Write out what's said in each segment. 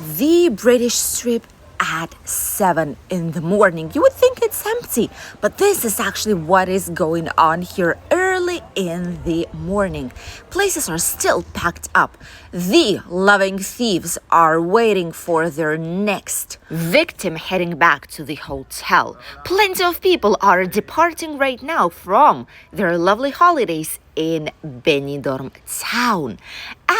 The British Strip at 7 in the morning. You would think it's empty, but this is actually what is going on here early in the morning. Places are still packed up. The loving thieves are waiting for their next victim heading back to the hotel. Plenty of people are departing right now from their lovely holidays in Benidorm town,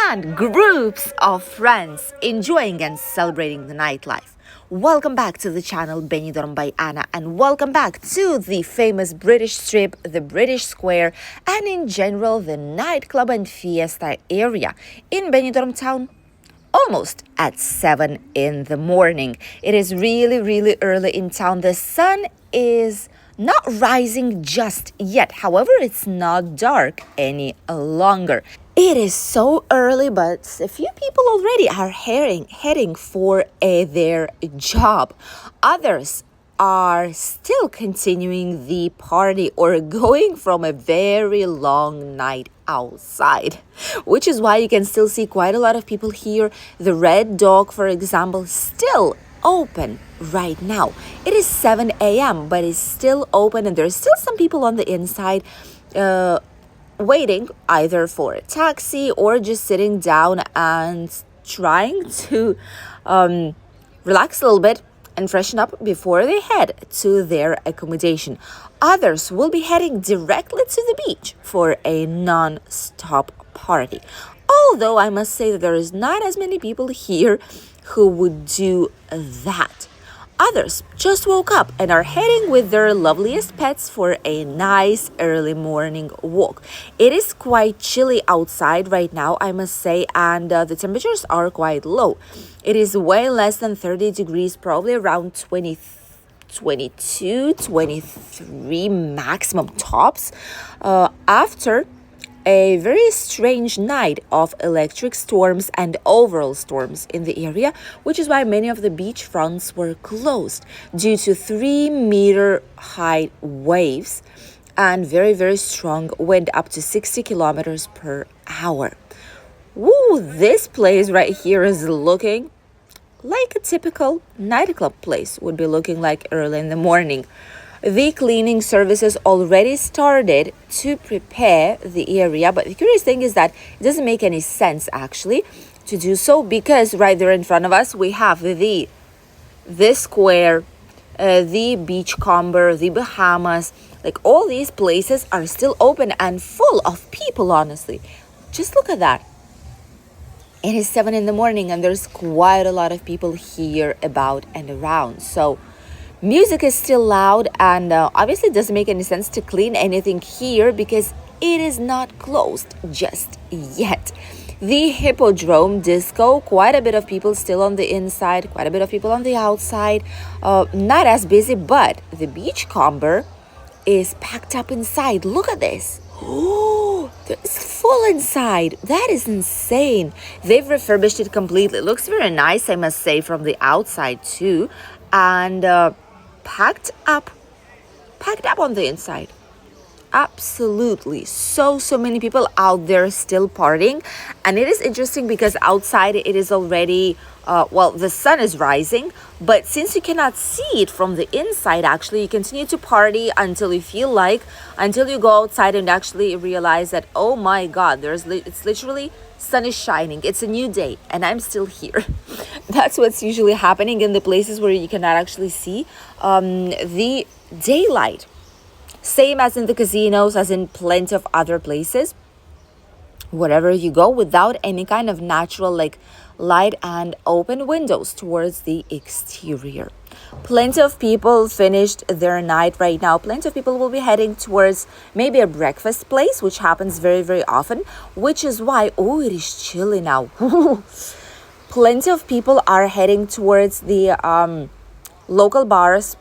and groups of friends enjoying and celebrating the nightlife. Welcome back to the channel Benidorm by Anna, and welcome back to the famous British Strip, the British Square, and in general the nightclub and fiesta area in Benidorm town. Almost at 7 in the morning. It is really early in town. The sun is not rising just yet. However, it's not dark any longer. It is so early, but a few people already are heading for their job. Others are still continuing the party or going from a very long night outside, which is why you can still see quite a lot of people here. The Red Dog, for example, still open right now. It is 7 a.m., but it's still open, and there's still some people on the inside waiting either for a taxi or just sitting down and trying to relax a little bit and freshen up before they head to their accommodation. Others will be heading directly to the beach for a non-stop party. Although I must say that there is not as many people here who would do that. Others just woke up and are heading with their loveliest pets for a nice early morning walk. It is quite chilly outside right now, I must say, and the temperatures are quite low. It is way less than 30 degrees, probably around 22, 23 maximum tops, after a very strange night of electric storms and overall storms in the area, which is why many of the beach fronts were closed due to 3-meter high waves and very strong wind up to 60 kilometers per hour. Woo, this place right here is looking like a typical nightclub place would be looking like early in the morning. The cleaning services already started to prepare the area, but the curious thing is that it doesn't make any sense actually to do so, because right there in front of us we have this square, the Beachcomber, the Bahamas. Like, all these places are still open and full of people, honestly. Just look at that. It is 7 in the morning and there's quite a lot of people here about and around. So music is still loud, and obviously it doesn't make any sense to clean anything here because it is not closed just yet. The Hippodrome Disco, quite a bit of people still on the inside, quite a bit of people on the outside. Not as busy, but the Beachcomber is packed up inside. Look at this. Oh, it's full inside. That is insane. They've refurbished it completely. It looks very nice, I must say, from the outside too. And packed up on the inside. Absolutely. So many people out there still partying. And it is interesting because outside it is already the sun is rising, but since you cannot see it from the inside, actually you continue to party until you feel like, until you go outside and actually realize that, oh my god, it's literally sun is shining, it's a new day and I'm still here. That's what's usually happening in the places where you cannot actually see the daylight. Same as in the casinos, as in plenty of other places. Wherever you go, without any kind of natural light and open windows towards the exterior. Plenty of people finished their night right now. Plenty of people will be heading towards maybe a breakfast place, which happens very often, which is why, it is chilly now. Plenty of people are heading towards the local bars,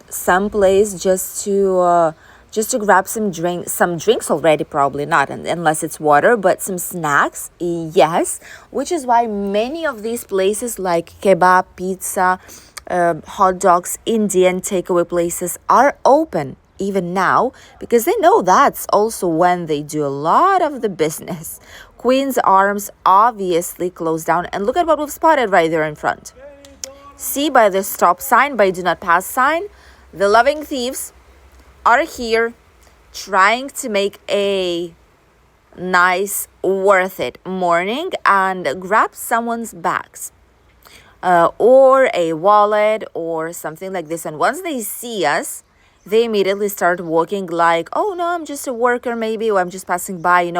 some place just to grab some drinks already, probably not unless it's water, but some snacks, yes, which is why many of these places like kebab, pizza, hot dogs, Indian takeaway places are open even now, because they know that's also when they do a lot of the business. Queen's Arms obviously closed down. And look at what we've spotted right there in front. See, by the stop sign, by do not pass sign, the loving thieves are here trying to make a nice, worth it morning and grab someone's bags. Or a wallet or something like this. And once they see us, they immediately start walking like, oh no, I'm just a worker maybe, or I'm just passing by,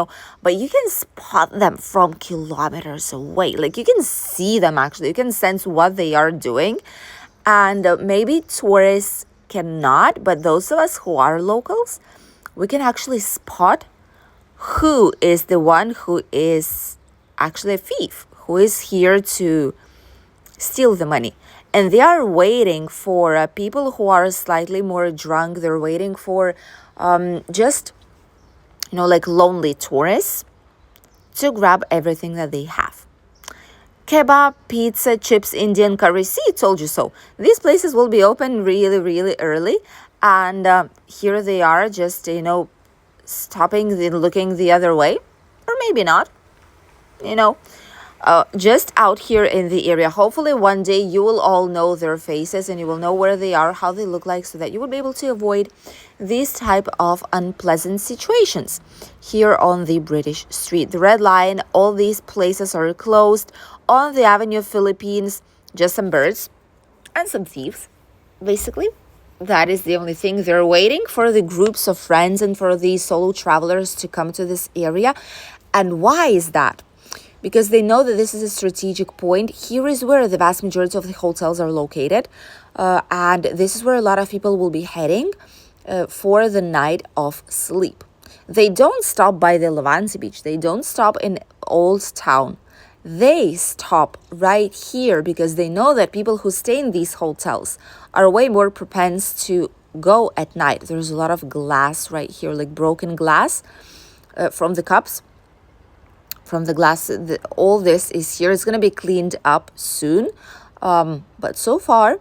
But you can spot them from kilometers away. Like, you can see them actually. You can sense what they are doing. And maybe tourists cannot, but those of us who are locals, we can actually spot who is the one who is actually a thief, who is here to steal the money. And they are waiting for people who are slightly more drunk. They're waiting for just, like lonely tourists to grab everything that they have. Kebab, pizza, chips, Indian curry. See, told you so. These places will be open really, really early. And here they are just, stopping, looking the other way. Or maybe not, just out here in the area. Hopefully one day you will all know their faces and you will know where they are, how they look like, so that you will be able to avoid these type of unpleasant situations here on the British street. The Red Lion, all these places are closed. On the Avenue of Philippines, just some birds and some thieves, basically. That is the only thing. They're waiting for the groups of friends and for the solo travelers to come to this area. And why is that? Because they know that this is a strategic point. Here is where the vast majority of the hotels are located. And this is where a lot of people will be heading for the night of sleep. They don't stop by the Levante beach. They don't stop in Old Town. They stop right here because they know that people who stay in these hotels are way more propense to go at night. There's a lot of glass right here, like broken glass from the cups. From the glass, all this is here. It's going to be cleaned up soon. But so far,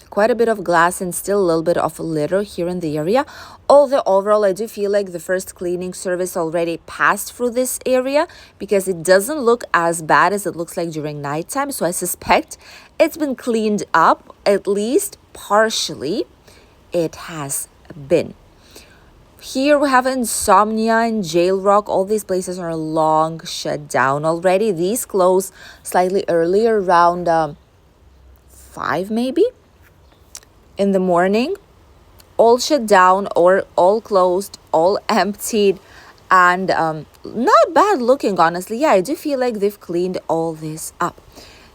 quite a bit of glass and still a little bit of litter here in the area. Although overall, I do feel like the first cleaning service already passed through this area because it doesn't look as bad as it looks like during nighttime. So I suspect it's been cleaned up, at least partially. It has been. Here we have Insomnia and Jail Rock. All these places are long shut down already. These close slightly earlier, around 5 maybe in the morning. All shut down or all closed, all emptied, and not bad looking, honestly. Yeah, I do feel like they've cleaned all this up.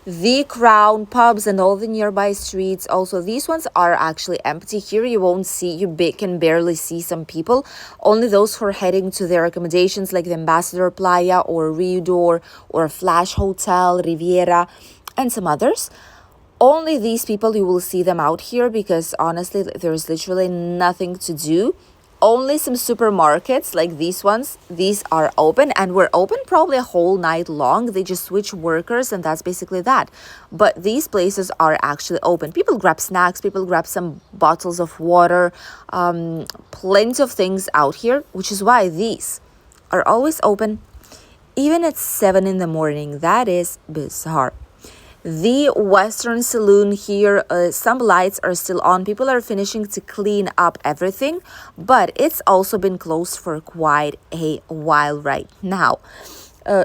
The Crown pubs and all the nearby streets, also these ones are actually empty. Here you won't see, can barely see some people. Only those who are heading to their accommodations like the Ambassador Playa or Riudor or Flash Hotel, Riviera, and some others. Only these people, you will see them out here because honestly there's literally nothing to do. Only some supermarkets like these ones, these are open, and we're open probably a whole night long. They just switch workers and that's basically that. But these places are actually open. People grab snacks, people grab some bottles of water, plenty of things out here, which is why these are always open, even at 7 in the morning. That is bizarre. The Western Saloon here, some lights are still on. People are finishing to clean up everything, but it's also been closed for quite a while right now.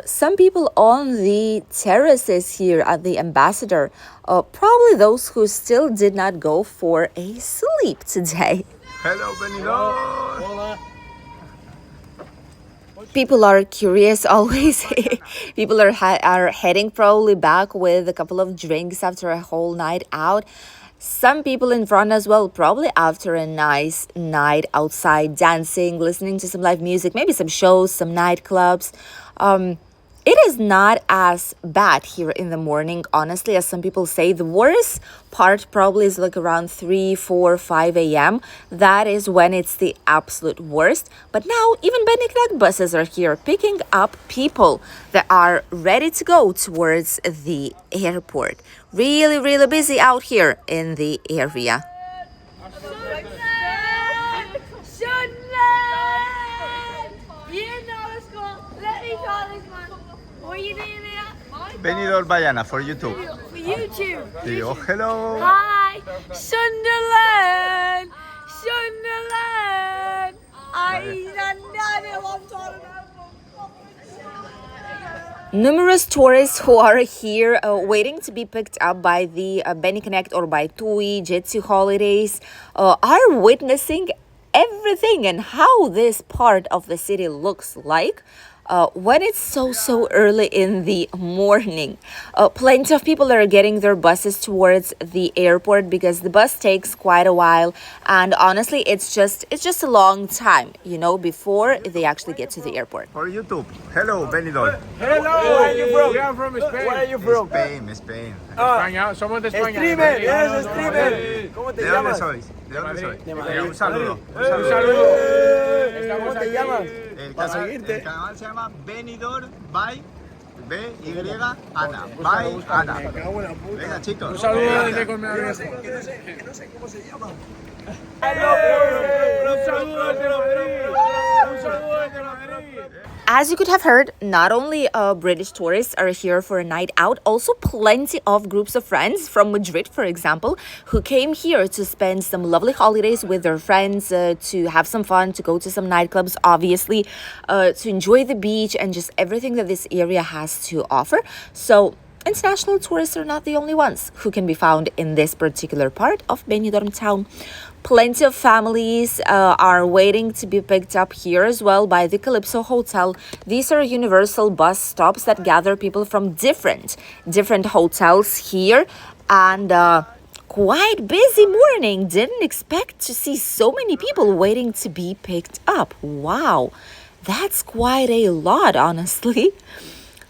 Some people on the terraces here at the Ambassador, probably those who still did not go for a sleep today. Hello, Benidorm. Hola. People are curious always. People are heading probably back with a couple of drinks after a whole night out. Some people in front as well, probably after a nice night outside dancing, listening to some live music, maybe some shows, some nightclubs. It is not as bad here in the morning, honestly, as some people say. The worst part probably is like around 3, 4, 5 a.m. That is when it's the absolute worst. But now even Benidorm buses are here picking up people that are ready to go towards the airport. Really, really busy out here in the area. You know it's cool. Let me call this one. Benidorm Bayana for YouTube. YouTube. Digo, hello. Hi, Sunderland. Sunderland. Numerous tourists who are here waiting to be picked up by the Beni Connect or by TUI, Jetsu Holidays are witnessing everything and how this part of the city looks like when it's so early in the morning. Plenty of people are getting their buses towards the airport because the bus takes quite a while, and honestly it's just a long time, before they actually get to the airport. For YouTube. Hello, Benidorm. Hello, where are you from? We are from Spain. Where are you from? Spain, Spain. España, somos de España. Streamer, yes, streamer. ¿Cómo te ¿De dónde llamas? sois? ¿De dónde sois? De Madrid. Un saludo. Un saludo. ¿Cómo te llamas? El Para canal, seguirte. el canal se llama Benidorm by B-Y Ana. By Ana. Venga, chicos. Un saludo Gracias. desde Colmena Vieja. Que no sé cómo se llama. Un saludo desde Madrid. Un saludo desde Madrid. As you could have heard, not only British tourists are here for a night out, also plenty of groups of friends from Madrid, for example, who came here to spend some lovely holidays with their friends, to have some fun, to go to some nightclubs, obviously, to enjoy the beach and just everything that this area has to offer. So international tourists are not the only ones who can be found in this particular part of Benidorm town. Plenty of families are waiting to be picked up here as well by the Calypso Hotel. These are universal bus stops that gather people from different hotels here, and quite busy morning. Didn't expect to see so many people waiting to be picked up. Wow, that's quite a lot, honestly.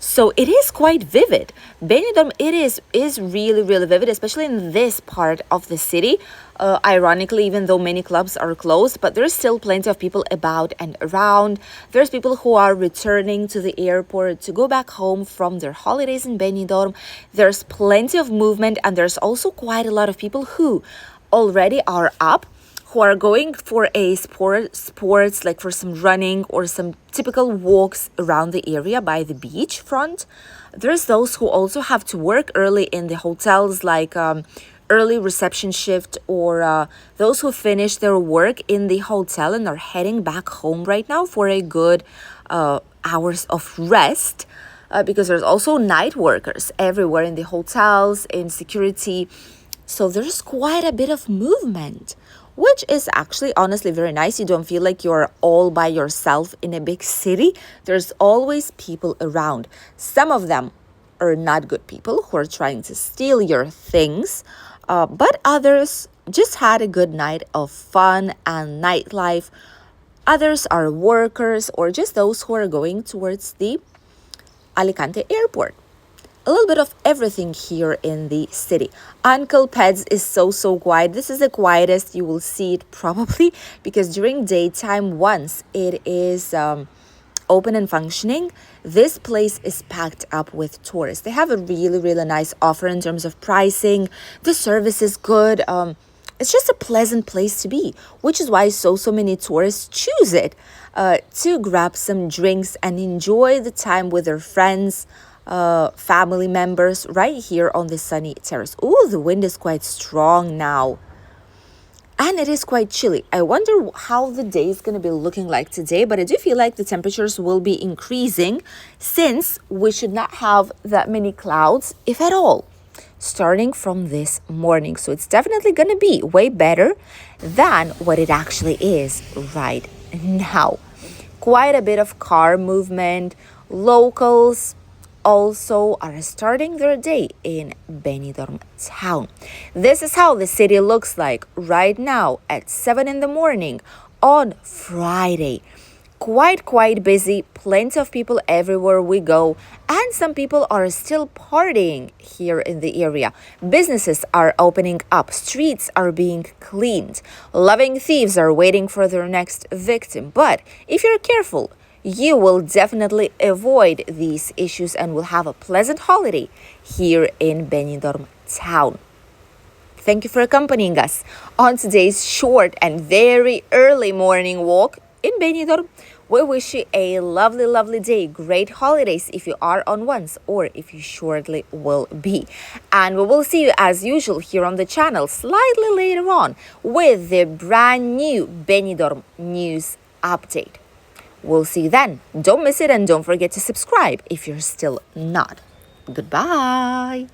So it is quite vivid. Benidorm, it is really vivid, especially in this part of the city. Ironically, even though many clubs are closed, but there's still plenty of people about and around. There's people who are returning to the airport to go back home from their holidays in Benidorm. There's plenty of movement, and there's also quite a lot of people who already are up, who are going for a sports, like for some running or some typical walks around the area by the beach front. There's those who also have to work early in the hotels, like early reception shift, or those who finish their work in the hotel and are heading back home right now for a good hours of rest. Because there's also night workers everywhere in the hotels, in security. So there's quite a bit of movement, which is actually honestly very nice. You don't feel like you're all by yourself in a big city. There's always people around. Some of them are not good people who are trying to steal your things, but others just had a good night of fun and nightlife. Others are workers or just those who are going towards the Alicante airport. A little bit of everything here in the city. Uncle Peds is so quiet. This is the quietest you will see it probably, because during daytime, once it is open and functioning, this place is packed up with tourists. They have a really nice offer in terms of pricing. The service is good. It's just a pleasant place to be, which is why so many tourists choose it to grab some drinks and enjoy the time with their friends, family members right here on the sunny terrace. Oh, the wind is quite strong now. And it is quite chilly. I wonder how the day is going to be looking like today, but I do feel like the temperatures will be increasing since we should not have that many clouds, if at all, starting from this morning. So it's definitely going to be way better than what it actually is right now. Quite a bit of car movement. Locals also are starting their day in Benidorm town. This is how the city looks like right now at 7 in the morning on Friday. Quite busy, plenty of people everywhere we go, and some people are still partying here in the area. Businesses are opening up, streets are being cleaned, loving thieves are waiting for their next victim. But if you're careful, you will definitely avoid these issues and will have a pleasant holiday here in Benidorm town. Thank you for accompanying us on today's short and very early morning walk in Benidorm. We wish you a lovely, lovely day, great holidays if you are on ones or if you shortly will be. And we will see you as usual here on the channel slightly later on with the brand new Benidorm news update. We'll see you then. Don't miss it and don't forget to subscribe if you're still not. Goodbye.